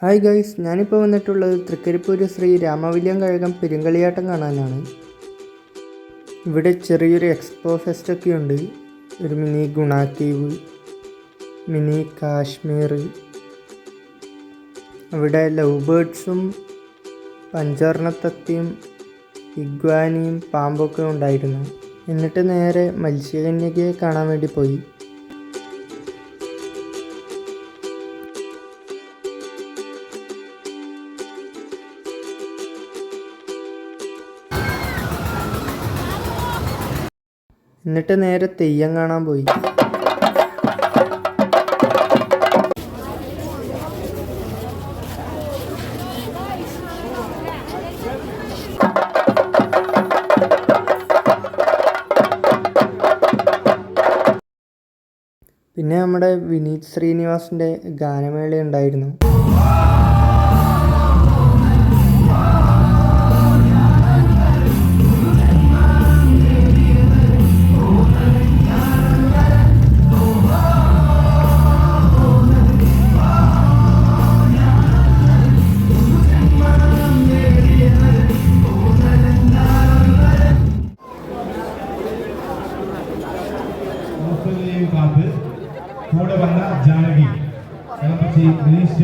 Hi guys, ഞാനിപ്പോൾ വന്നിട്ടുള്ളത് തൃക്കരിപ്പൂര് ശ്രീ രാമവില്യം കഴകം പെരുങ്കളിയാട്ടം കാണാനാണ്. ഇവിടെ ചെറിയൊരു എക്സ്പോ ഫെസ്റ്റൊക്കെ ഉണ്ട്. ഒരു മിനി ഗുണ കേവ്, മിനി കാശ്മീർ, അവിടെ ലവ് ബേർഡ്സും പഞ്ചവർണ്ണത്തത്തിയും ഇഗ്വാനിയും പാമ്പൊക്കെ ഉണ്ടായിരുന്നു. എന്നിട്ട് നേരെ മത്സ്യകന്യകയെ കാണാൻ വേണ്ടി പോയി. എന്നിട്ട് നേരെ തെയ്യം കാണാൻ പോയി. പിന്നെ നമ്മുടെ വിനീത് ശ്രീനിവാസിൻ്റെ ഗാനമേള ഉണ്ടായിരുന്നു. കൂടെ വന്ന ജാനകി ദിനേശ്